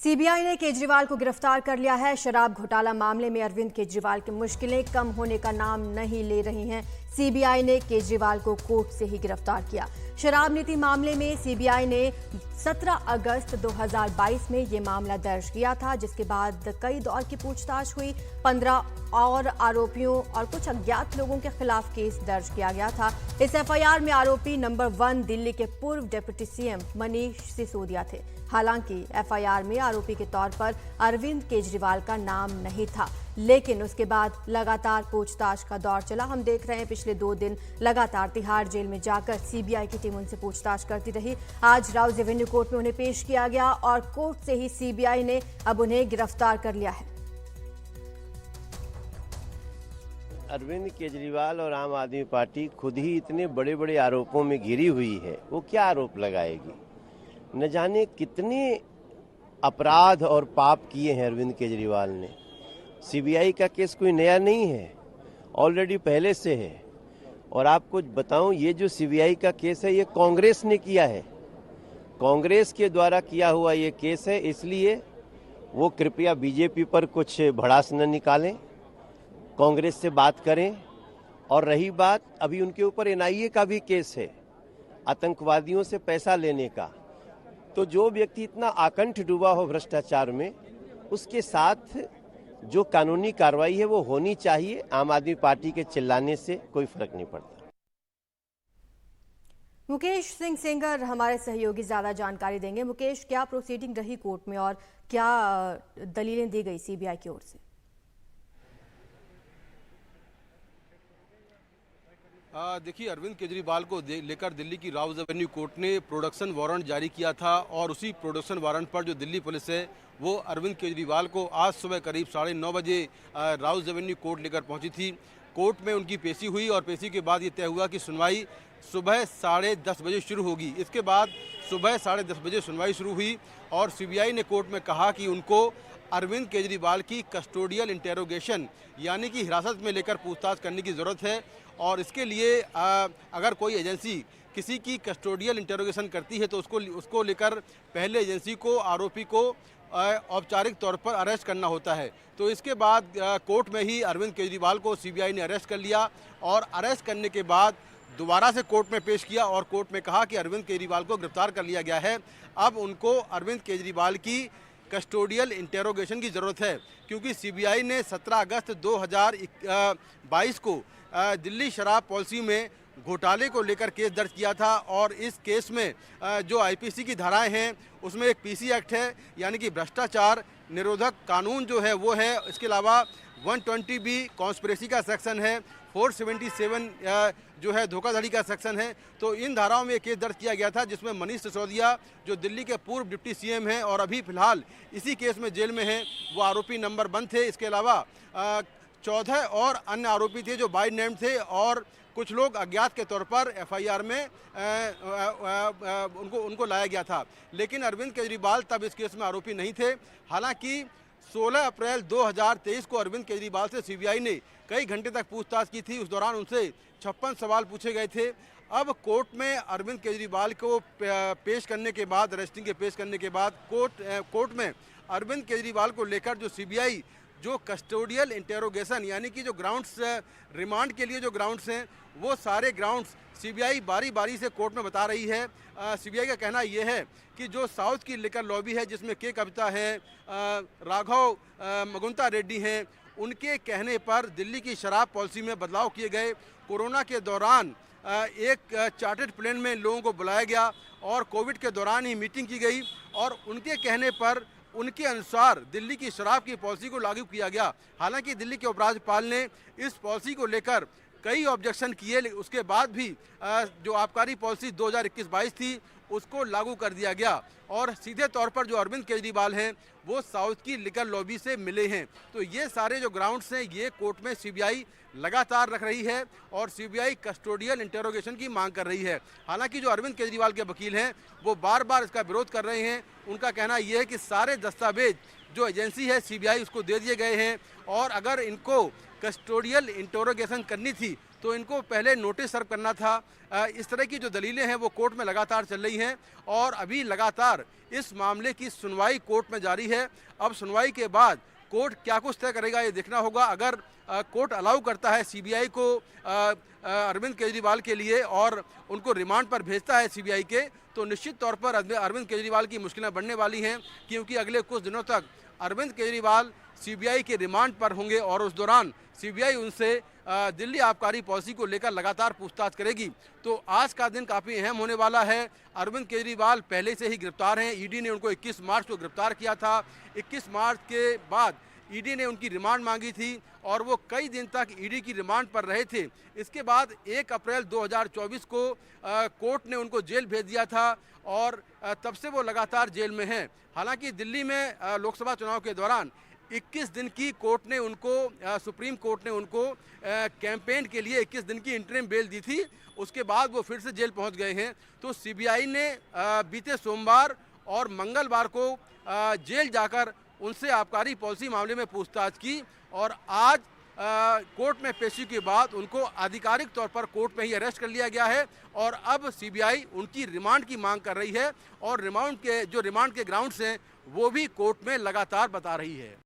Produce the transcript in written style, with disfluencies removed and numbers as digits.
CBI ने केजरीवाल को गिरफ्तार कर लिया है। शराब घोटाला मामले में अरविंद केजरीवाल की मुश्किलें कम होने का नाम नहीं ले रही हैं। सीबीआई ने केजरीवाल को कोर्ट से ही गिरफ्तार किया। शराब नीति मामले में सीबीआई ने 17 अगस्त 2022 में ये मामला दर्ज किया था, जिसके बाद कई दौर की पूछताछ हुई। 15 और आरोपियों और कुछ अज्ञात लोगों के खिलाफ केस दर्ज किया गया था। इस एफआईआर में आरोपी नंबर 1 दिल्ली के पूर्व डिप्टी सीएम मनीष सिसोदिया थे। हालांकि एफआईआर में आरोपी के तौर पर अरविंद केजरीवाल का नाम नहीं था, लेकिन उसके बाद लगातार पूछताछ का दौर चला। हम देख रहे हैं पिछले 2 दिन लगातार तिहाड़ जेल में जाकर सीबीआई की टीम उनसे पूछताछ करती रही। आज राउज एवेन्यू कोर्ट में उन्हें पेश किया गया और कोर्ट से ही सीबीआई ने अब उन्हें गिरफ्तार कर लिया है। अरविंद केजरीवाल और आम आदमी पार्टी खुद ही इतने बड़े बड़े आरोपों में घिरी हुई है, वो क्या आरोप लगाएगी? न जाने कितने अपराध और पाप किए हैं अरविंद केजरीवाल ने। सीबीआई का केस कोई नया नहीं है, ऑलरेडी पहले से है। और आपको बताऊं, ये जो सीबीआई का केस है, ये कांग्रेस ने किया है। कांग्रेस के द्वारा किया हुआ ये केस है, इसलिए वो कृपया बीजेपी पर कुछ भड़ास न निकालें, कांग्रेस से बात करें। और रही बात, अभी उनके ऊपर एनआईए का भी केस है, आतंकवादियों से पैसा लेने का। तो जो व्यक्ति इतना आकंठ डूबा हो भ्रष्टाचार में, उसके साथ जो कानूनी कार्रवाई है वो होनी चाहिए। आम आदमी पार्टी के चिल्लाने से कोई फर्क नहीं पड़ता। मुकेश सिंह सेंगर हमारे सहयोगी ज्यादा जानकारी देंगे। मुकेश, क्या प्रोसीडिंग रही कोर्ट में और क्या दलीलें दी गई सीबीआई की ओर से? देखिए, अरविंद केजरीवाल को लेकर दिल्ली की राउज एवेन्यू कोर्ट ने प्रोडक्शन वारंट जारी किया था और उसी प्रोडक्शन वारंट पर जो दिल्ली पुलिस है वो अरविंद केजरीवाल को आज सुबह करीब 9:30 बजे राउज एवेन्यू कोर्ट लेकर पहुंची थी। कोर्ट में उनकी पेशी हुई और पेशी के बाद ये तय हुआ कि सुनवाई सुबह 10:30 बजे शुरू होगी। इसके बाद सुबह 10:30 बजे सुनवाई शुरू हुई और सीबीआई ने कोर्ट में कहा कि उनको अरविंद केजरीवाल की कस्टोडियल इंटेरोगेशन यानी कि हिरासत में लेकर पूछताछ करने की ज़रूरत है। और इसके लिए अगर कोई एजेंसी किसी की कस्टोडियल इंटेरोगेशन करती है तो उसको लेकर पहले एजेंसी को, आरोपी को औपचारिक तौर पर अरेस्ट करना होता है। तो इसके बाद कोर्ट में ही अरविंद केजरीवाल को सीबीआई ने अरेस्ट कर लिया और अरेस्ट करने के बाद दोबारा से कोर्ट में पेश किया और कोर्ट में कहा कि अरविंद केजरीवाल को गिरफ्तार कर लिया गया है। अब उनको अरविंद केजरीवाल की कस्टोडियल इंटेरोगेशन की ज़रूरत है, क्योंकि सीबीआई ने 17 अगस्त 2022 को दिल्ली शराब पॉलिसी में घोटाले को लेकर केस दर्ज किया था और इस केस में जो आईपीसी की धाराएं हैं उसमें एक पीसी एक्ट है यानी कि भ्रष्टाचार निरोधक कानून जो है वो है। इसके अलावा 120B कॉन्स्पिरेसी का सेक्शन है, 477 जो है धोखाधड़ी का सेक्शन है। तो इन धाराओं में केस दर्ज किया गया था जिसमें मनीष सिसोदिया जो दिल्ली के पूर्व डिप्टी सीएम हैं और अभी फिलहाल इसी केस में जेल में हैं, वो आरोपी नंबर 1 थे। इसके अलावा 14 और अन्य आरोपी थे जो बाय नेम थे और कुछ लोग अज्ञात के तौर पर एफआईआर में उनको लाया गया था। लेकिन अरविंद केजरीवाल तब इस केस में आरोपी नहीं थे। हालांकि 16 अप्रैल 2023 को अरविंद केजरीवाल से सीबीआई ने कई घंटे तक पूछताछ की थी। उस दौरान उनसे 56 सवाल पूछे गए थे। अब कोर्ट में अरविंद केजरीवाल को पेश करने के बाद, अरेस्टिंग के पेश करने के बाद कोर्ट में अरविंद केजरीवाल को लेकर जो सीबीआई जो कस्टोडियल इंटेरोगेशन यानी कि जो ग्राउंड्स रिमांड के लिए जो ग्राउंड्स हैं वो सारे ग्राउंड्स सीबीआई बारी बारी से कोर्ट में बता रही है। सीबीआई का कहना यह है कि जो साउथ की लिकर लॉबी है जिसमें के कविता है, राघव मुकुंदा रेड्डी हैं, उनके कहने पर दिल्ली की शराब पॉलिसी में बदलाव किए गए। कोरोना के दौरान एक चार्टर्ड प्लेन में लोगों को बुलाया गया और कोविड के दौरान ही मीटिंग की गई और उनके कहने पर उनके अनुसार दिल्ली की शराब की पॉलिसी को लागू किया गया। हालांकि दिल्ली के उपराज्यपाल ने इस पॉलिसी को लेकर कई ऑब्जेक्शन किए, उसके बाद भी जो आबकारी पॉलिसी 2021-22 थी उसको लागू कर दिया गया और सीधे तौर पर जो अरविंद केजरीवाल हैं वो साउथ की लिकर लॉबी से मिले हैं। तो ये सारे जो ग्राउंड्स हैं ये कोर्ट में सीबीआई लगातार रख रही है और सीबीआई कस्टोडियल इंटेरोगेशन की मांग कर रही है। हालांकि जो अरविंद केजरीवाल के वकील हैं वो बार बार इसका विरोध कर रहे हैं। उनका कहना यह है कि सारे दस्तावेज जो एजेंसी है सीबीआई उसको दे दिए गए हैं और अगर इनको कस्टोडियल इंटेरोगेशन करनी थी तो इनको पहले नोटिस सर्व करना था। इस तरह की जो दलीलें हैं वो कोर्ट में लगातार चल रही हैं और अभी लगातार इस मामले की सुनवाई कोर्ट में जारी है। अब सुनवाई के बाद कोर्ट क्या कुछ तय करेगा ये देखना होगा। अगर कोर्ट अलाउ करता है सीबीआई को अरविंद केजरीवाल के लिए और उनको रिमांड पर भेजता है सीबीआई के, तो निश्चित तौर पर अरविंद केजरीवाल की मुश्किलें बढ़ने वाली हैं, क्योंकि अगले कुछ दिनों तक अरविंद केजरीवाल सीबीआई के रिमांड पर होंगे और उस दौरान सीबीआई उनसे दिल्ली आबकारी पॉलिसी को लेकर लगातार पूछताछ करेगी। तो आज का दिन काफ़ी अहम होने वाला है। अरविंद केजरीवाल पहले से ही गिरफ्तार हैं। ईडी ने उनको 21 मार्च को गिरफ्तार किया था। 21 मार्च के बाद ईडी ने उनकी रिमांड मांगी थी और वो कई दिन तक ईडी की रिमांड पर रहे थे। इसके बाद 1 अप्रैल 2024 को कोर्ट ने उनको जेल भेज दिया था और तब से वो लगातार जेल में हैं। हालांकि दिल्ली में लोकसभा चुनाव के दौरान 21 दिन की कोर्ट ने उनको सुप्रीम कोर्ट ने उनको कैंपेन के लिए 21 दिन की इंटरिम बेल दी थी। उसके बाद वो फिर से जेल पहुंच गए हैं। तो सीबीआई ने बीते सोमवार और मंगलवार को जेल जाकर उनसे आबकारी पॉलिसी मामले में पूछताछ की और आज कोर्ट में पेशी के बाद उनको आधिकारिक तौर पर कोर्ट में ही अरेस्ट कर लिया गया है और अब सीबीआई उनकी रिमांड की मांग कर रही है और रिमांड के ग्राउंड्स हैं वो भी कोर्ट में लगातार बता रही है।